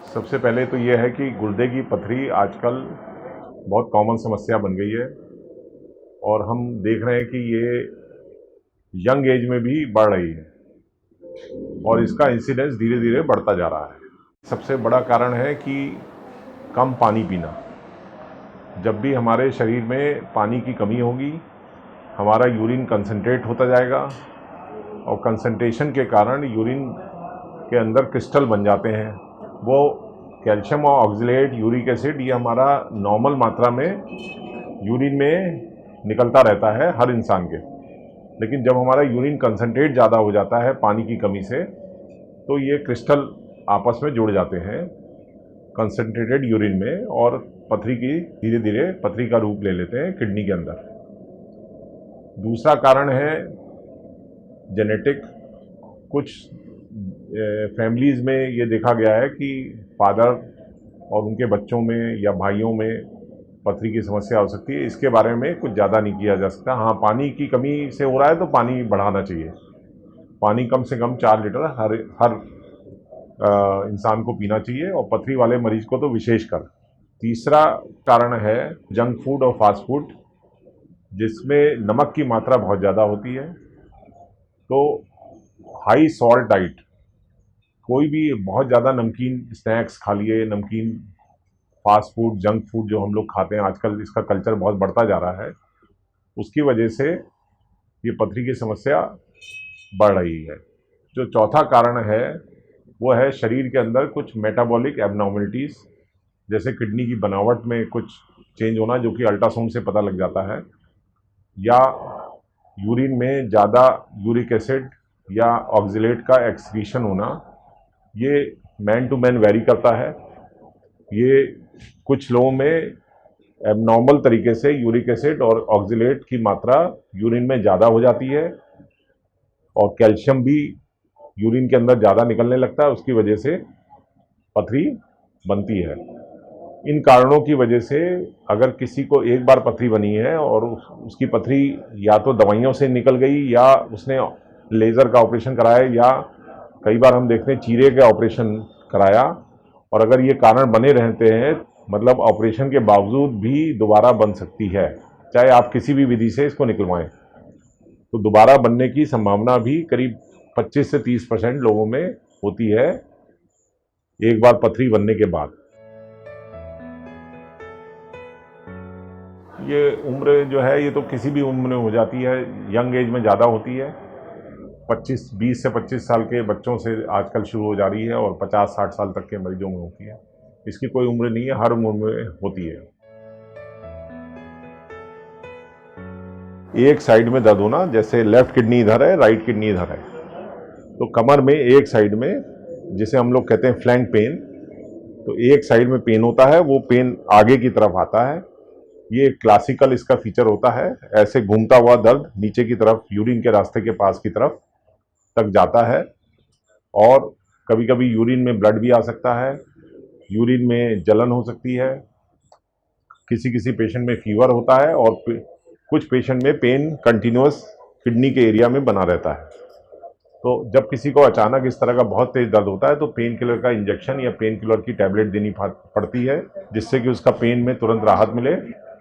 सबसे पहले तो ये है कि गुर्दे की पथरी आजकल बहुत कॉमन समस्या बन गई है और हम देख रहे हैं कि ये यंग एज में भी बढ़ रही है और इसका इंसिडेंस धीरे धीरे बढ़ता जा रहा है। सबसे बड़ा कारण है कि कम पानी पीना। जब भी हमारे शरीर में पानी की कमी होगी, हमारा यूरिन कंसंट्रेट होता जाएगा और कंसंट्रेशन के कारण यूरिन के अंदर क्रिस्टल बन जाते हैं। वो कैल्शियम और ऑक्सलेट, यूरिक एसिड, ये हमारा नॉर्मल मात्रा में यूरिन में निकलता रहता है हर इंसान के। लेकिन जब हमारा यूरिन कंसंट्रेट ज़्यादा हो जाता है पानी की कमी से, तो ये क्रिस्टल आपस में जुड़ जाते हैं कंसंट्रेटेड यूरिन में और पथरी की धीरे धीरे पथरी का रूप ले लेते हैं किडनी के अंदर। दूसरा कारण है जेनेटिक। कुछ फैमिलीज़ में ये देखा गया है कि फादर और उनके बच्चों में या भाइयों में पथरी की समस्या हो सकती है। इसके बारे में कुछ ज़्यादा नहीं किया जा सकता। हाँ, पानी की कमी से हो रहा है तो पानी बढ़ाना चाहिए। पानी कम से कम 4 लीटर हर इंसान को पीना चाहिए और पथरी वाले मरीज को तो विशेषकर। तीसरा कारण है जंक फूड और फास्ट फूड, जिसमें नमक की मात्रा बहुत ज़्यादा होती है। तो हाई सॉल्ट डाइट, कोई भी बहुत ज़्यादा नमकीन स्नैक्स खा लिए, नमकीन फास्ट फूड, जंक फूड जो हम लोग खाते हैं आजकल, इसका कल्चर बहुत बढ़ता जा रहा है। उसकी वजह से ये पथरी की समस्या बढ़ रही है। जो चौथा कारण है वो है शरीर के अंदर कुछ मेटाबॉलिक एबनॉर्मलिटीज़, जैसे किडनी की बनावट में कुछ चेंज होना, जो कि अल्ट्रासाउंड से पता लग जाता है, या यूरिन में ज़्यादा यूरिक एसिड या ऑक्सलेट का एक्सक्रीशन होना। ये मैन टू मैन वेरी करता है। ये कुछ लोगों में एबनॉर्मल तरीके से यूरिक एसिड और ऑक्सलेट की मात्रा यूरिन में ज़्यादा हो जाती है और कैल्शियम भी यूरिन के अंदर ज़्यादा निकलने लगता है। उसकी वजह से पथरी बनती है। इन कारणों की वजह से अगर किसी को एक बार पथरी बनी है और उसकी पथरी या तो दवाइयों से निकल गई या उसने लेज़र का ऑपरेशन कराया, या कई बार हम देखते हैं चीरे का ऑपरेशन कराया, और अगर ये कारण बने रहते हैं, मतलब ऑपरेशन के बावजूद भी दोबारा बन सकती है, चाहे आप किसी भी विधि से इसको निकलवाएं। तो दोबारा बनने की संभावना भी करीब 25 से 30% लोगों में होती है एक बार पथरी बनने के बाद। ये उम्र जो है ये तो किसी भी उम्र में हो जाती है, यंग एज में ज़्यादा होती है। 20 से 25 साल के बच्चों से आजकल शुरू हो जा रही है और 50-60 साल तक के मरीजों में होती है। इसकी कोई उम्र नहीं है, हर उम्र में होती है। एक साइड में दर्द होना, जैसे लेफ्ट किडनी इधर है, राइट किडनी इधर है, तो कमर में एक साइड में, जिसे हम लोग कहते हैं फ्लैंक पेन, तो एक साइड में पेन होता है, वो पेन आगे की तरफ आता है। ये क्लासिकल इसका फीचर होता है। ऐसे घूमता हुआ दर्द नीचे की तरफ यूरिन के रास्ते के पास की तरफ तक जाता है और कभी कभी यूरिन में ब्लड भी आ सकता है, यूरिन में जलन हो सकती है, किसी किसी पेशेंट में फीवर होता है और कुछ पेशेंट में पेन कंटिन्यूअस किडनी के एरिया में बना रहता है। तो जब किसी को अचानक इस तरह का बहुत तेज दर्द होता है तो पेन किलर का इंजेक्शन या पेन किलर की टैबलेट देनी पड़ती है, जिससे कि उसका पेन में तुरंत राहत मिले।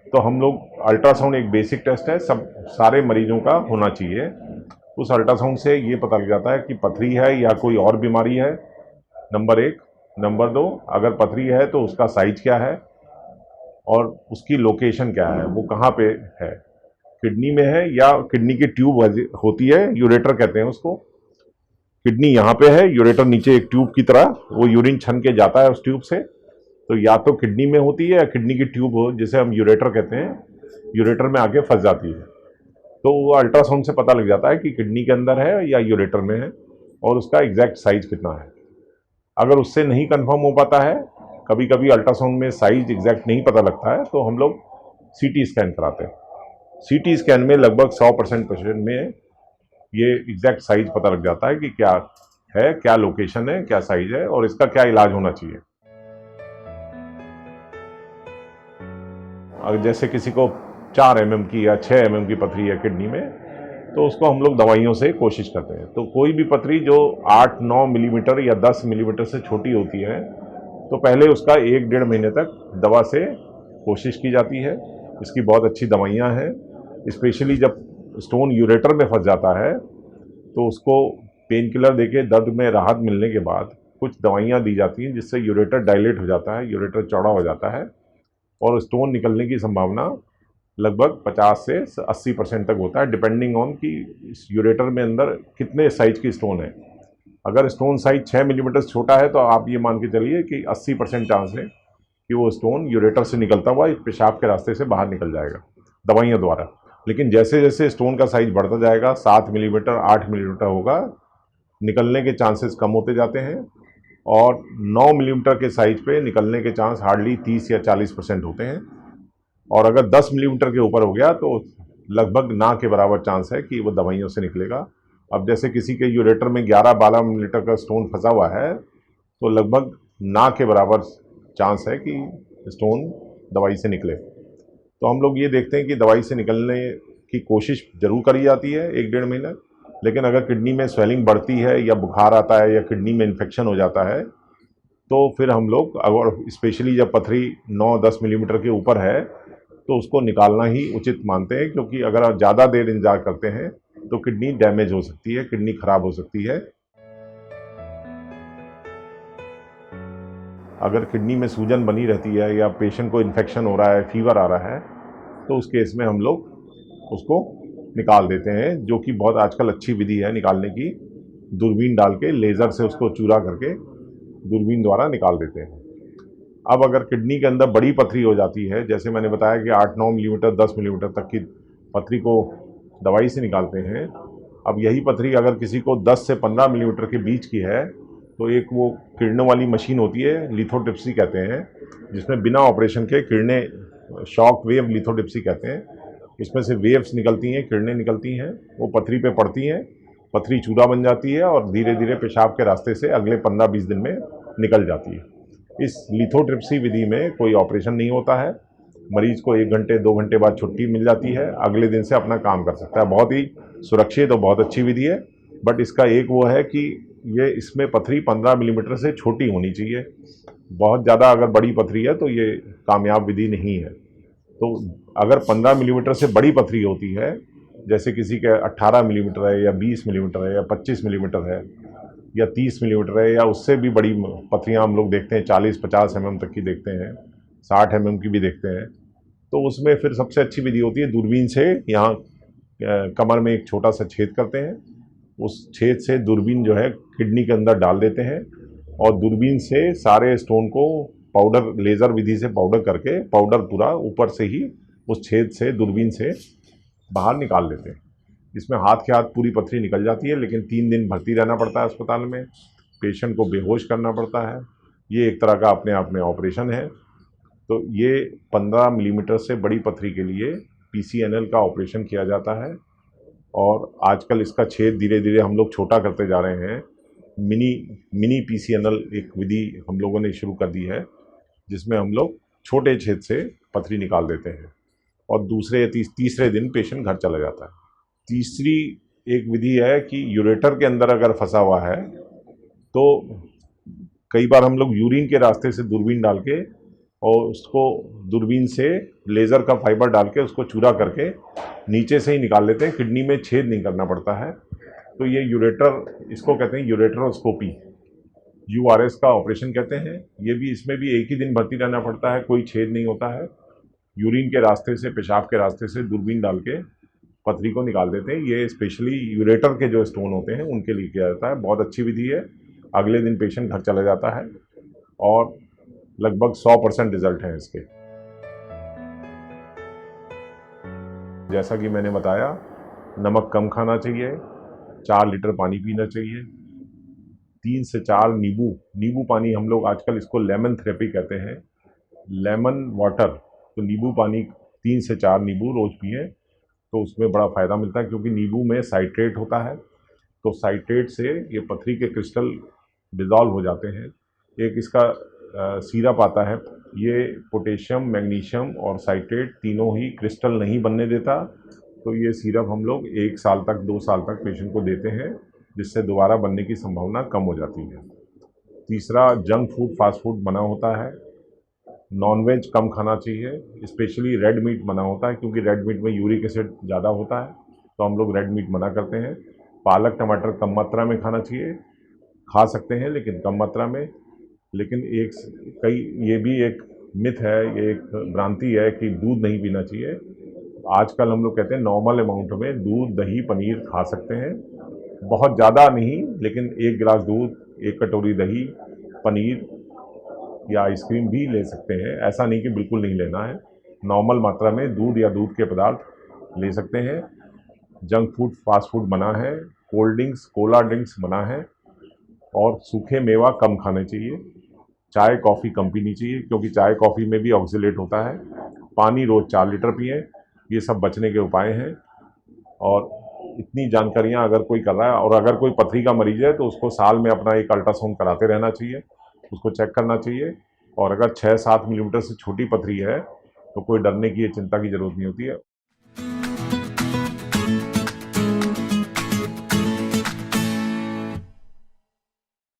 तो हम लोग अल्ट्रासाउंड, एक बेसिक टेस्ट है, सब सारे मरीजों का होना चाहिए। उस अल्ट्रासाउंड से ये पता लग जाता है कि पथरी है या कोई और बीमारी है, नंबर 1। नंबर 2, अगर पथरी है तो उसका साइज क्या है और उसकी लोकेशन क्या है, वो कहाँ पे है, किडनी में है या किडनी की ट्यूब होती है, यूरेटर कहते हैं उसको। किडनी यहाँ पे है, यूरेटर नीचे एक ट्यूब की तरह, वो यूरिन छन के जाता है उस ट्यूब से। तो या तो किडनी में होती है या किडनी की ट्यूब हो, जिसे हम यूरेटर कहते हैं, यूरेटर में आके फंस जाती है। तो वो अल्ट्रासाउंड से पता लग जाता है कि किडनी के अंदर है या यूरेटर में है और उसका एग्जैक्ट साइज कितना है। अगर उससे नहीं कंफर्म हो पाता है, कभी कभी अल्ट्रासाउंड में साइज एग्जैक्ट नहीं पता लगता है, तो हम लोग सीटी स्कैन कराते हैं। सीटी स्कैन में लगभग 100% पेशेंट में ये एग्जैक्ट साइज पता लग जाता है कि क्या है, क्या लोकेशन है, क्या साइज है और इसका क्या इलाज होना चाहिए। अगर जैसे किसी को 4 mm की या 6 mm की पथरी है किडनी में, तो उसको हम लोग दवाइयों से कोशिश करते हैं। तो कोई भी पथरी जो 8-9 मिलीमीटर या 10 मिलीमीटर से छोटी होती है, तो पहले उसका 1-1.5 महीने तक दवा से कोशिश की जाती है। इसकी बहुत अच्छी दवाइयाँ हैं, स्पेशली जब स्टोन यूरेटर में फंस जाता है तो उसको पेन किलर देके दर्द में राहत मिलने के बाद कुछ दवाइयाँ दी जाती हैं जिससे यूरेटर डायलेट हो जाता है, यूरेटर चौड़ा हो जाता है और स्टोन निकलने की संभावना लगभग 50 से 80% तक होता है, डिपेंडिंग ऑन कि इस यूरेटर में अंदर कितने साइज की स्टोन है। अगर स्टोन साइज 6 मिलीमीटर छोटा है तो आप ये मान के चलिए कि 80% चांस है कि वो स्टोन यूरेटर से निकलता हुआ पेशाब के रास्ते से बाहर निकल जाएगा दवाइयों द्वारा। लेकिन जैसे जैसे स्टोन का साइज बढ़ता जाएगा, 7 मिलीमीटर 8 मिलीमीटर होगा, निकलने के चांसेस कम होते जाते हैं और 9 मिलीमीटर के साइज पे निकलने के चांस हार्डली 30 या 40% होते हैं और अगर 10 मिलीमीटर के ऊपर हो गया तो लगभग ना के बराबर चांस है कि वो दवाइयों से निकलेगा। अब जैसे किसी के यूरेटर में 11-12 मिलीमीटर का स्टोन फंसा हुआ है तो लगभग ना के बराबर चांस है कि स्टोन दवाई से निकले। तो हम लोग ये देखते हैं कि दवाई से निकलने की कोशिश जरूर करी जाती है 1-1.5 महीना, लेकिन अगर किडनी में स्वेलिंग बढ़ती है या बुखार आता है या किडनी में इन्फेक्शन हो जाता है तो फिर हम लोग, अगर स्पेशली जब पथरी 9-10 मिलीमीटर के ऊपर है तो उसको निकालना ही उचित मानते हैं, क्योंकि अगर आप ज़्यादा देर इंतजार करते हैं तो किडनी डैमेज हो सकती है, किडनी खराब हो सकती है। अगर किडनी में सूजन बनी रहती है या पेशेंट को इन्फेक्शन हो रहा है, फीवर आ रहा है, तो उस केस में हम लोग उसको निकाल देते हैं, जो कि बहुत आजकल अच्छी विधि है निकालने की। दूरबीन डाल के लेज़र से उसको चूरा करके दूरबीन द्वारा निकाल देते हैं। अब अगर किडनी के अंदर बड़ी पथरी हो जाती है, जैसे मैंने बताया कि 8-9 मिलीमीटर 10 मिलीमीटर तक की पथरी को दवाई से निकालते हैं। अब यही पथरी अगर किसी को 10 से 15 मिलीमीटर के बीच की है तो एक वो किरणों वाली मशीन होती है, लिथोट्रिप्सी कहते हैं, जिसमें बिना ऑपरेशन के किरणें, शॉक वेव लिथोट्रिप्सी कहते हैं, इसमें से वेव्स निकलती हैं, किरणें निकलती हैं, वो पथरी पे पड़ती हैं, पथरी चूरा बन जाती है और धीरे धीरे पेशाब के रास्ते से अगले 15-20 दिन में निकल जाती है। इस लिथोट्रिप्सी विधि में कोई ऑपरेशन नहीं होता है, मरीज को 1 घंटे 2 घंटे बाद छुट्टी मिल जाती है, अगले दिन से अपना काम कर सकता है। बहुत ही सुरक्षित और बहुत अच्छी विधि है, बट इसका एक वो है कि ये इसमें पथरी 15 मिलीमीटर से छोटी होनी चाहिए। बहुत ज़्यादा अगर बड़ी पथरी है तो ये कामयाब विधि नहीं है। तो अगर 15 मिलीमीटर से बड़ी पथरी होती है, जैसे किसी के 18 मिलीमीटर है या 20 मिलीमीटर है या 25 मिलीमीटर है या 30 मिलीमीटर है या उससे भी बड़ी पथरियाँ हम लोग देखते हैं, 40-50 mm तक की देखते हैं, 60 mm की भी देखते हैं, तो उसमें फिर सबसे अच्छी विधि होती है दूरबीन से। यहाँ कमर में एक छोटा सा छेद करते हैं, उस छेद से दूरबीन जो है किडनी के अंदर डाल देते हैं और दूरबीन से सारे स्टोन को पाउडर, लेज़र विधि से पाउडर करके, पाउडर पूरा ऊपर से ही उस छेद से दूरबीन से बाहर निकाल देते हैं। इसमें हाथ के हाथ पूरी पथरी निकल जाती है, लेकिन 3 दिन भर्ती रहना पड़ता है अस्पताल में, पेशेंट को बेहोश करना पड़ता है। ये एक तरह का अपने आप में ऑपरेशन है। तो ये 15 मिलीमीटर से बड़ी पथरी के लिए PCNL का ऑपरेशन किया जाता है और आजकल इसका छेद धीरे धीरे हम लोग छोटा करते जा रहे हैं। मिनी PCNL एक विधि हम लोगों ने शुरू कर दी है, जिसमें हम लोग छोटे छेद से पथरी निकाल देते हैं और दूसरे या तीसरे दिन पेशेंट घर चला जाता है। तीसरी एक विधि है कि यूरेटर के अंदर अगर फंसा हुआ है तो कई बार हम लोग यूरिन के रास्ते से दूरबीन डाल के और उसको दूरबीन से लेज़र का फाइबर डाल के उसको चूरा करके नीचे से ही निकाल लेते हैं, किडनी में छेद नहीं करना पड़ता है। तो ये यूरेटर, इसको कहते हैं यूरेटरोस्कोपी, URS का ऑपरेशन कहते हैं। ये भी, इसमें भी एक ही दिन भर्ती रहना पड़ता है, कोई छेद नहीं होता है। यूरिन के रास्ते से, पेशाब के रास्ते से दूरबीन डाल के पथरी को निकाल देते हैं। ये स्पेशली यूरेटर के जो स्टोन होते हैं उनके लिए किया जाता है। बहुत अच्छी विधि है। अगले दिन पेशेंट घर चला जाता है और लगभग 100% रिजल्ट हैं इसके। जैसा कि मैंने बताया, नमक कम खाना चाहिए, 4 लीटर पानी पीना चाहिए, 3 से 4 नींबू पानी, हम लोग आजकल इसको लेमन थेरेपी कहते हैं, लेमन वाटर। तो नींबू पानी 3 से 4 नींबू रोज़ पिए तो उसमें बड़ा फ़ायदा मिलता है, क्योंकि नींबू में साइट्रेट होता है। तो साइट्रेट से ये पथरी के क्रिस्टल डिज़ोल्व हो जाते हैं। एक इसका सिरप आता है, ये पोटेशियम, मैग्नीशियम और साइट्रेट तीनों ही क्रिस्टल नहीं बनने देता। तो ये सिरप हम लोग 1 साल तक, 2 साल तक पेशेंट को देते हैं, जिससे दोबारा बनने की संभावना कम हो जाती है। तीसरा, जंक फूड फास्ट फूड मना होता है। नॉनवेज कम खाना चाहिए, स्पेशली रेड मीट मना होता है क्योंकि रेड मीट में यूरिक एसिड ज़्यादा होता है, तो हम लोग रेड मीट मना करते हैं। पालक टमाटर कम मात्रा में खाना चाहिए, खा सकते हैं लेकिन कम मात्रा में। लेकिन ये भी एक मिथ है, ये एक भ्रांति है कि दूध नहीं पीना चाहिए। आजकल हम लोग कहते हैं नॉर्मल अमाउंट में दूध दही पनीर खा सकते हैं, बहुत ज़्यादा नहीं, लेकिन 1 गिलास दूध 1 कटोरी दही पनीर या आइसक्रीम भी ले सकते हैं। ऐसा नहीं कि बिल्कुल नहीं लेना है, नॉर्मल मात्रा में दूध या दूध के पदार्थ ले सकते हैं। जंक फूड फास्ट फूड मना है, कोल्ड ड्रिंक्स कोला ड्रिंक्स मना है, और सूखे मेवा कम खाने चाहिए। चाय कॉफ़ी कम पीनी चाहिए क्योंकि चाय कॉफ़ी में भी ऑक्सीलेट होता है। पानी रोज़ 4 लीटर पिएं, ये सब बचने के उपाय हैं। और इतनी जानकारियां अगर कोई कर रहा है, और अगर कोई पथरी का मरीज है तो उसको साल में अपना एक अल्ट्रासाउंड कराते रहना चाहिए, उसको चेक करना चाहिए। और अगर 6-7 मिलीमीटर से छोटी पथरी है तो कोई डरने की चिंता की ज़रूरत नहीं होती है।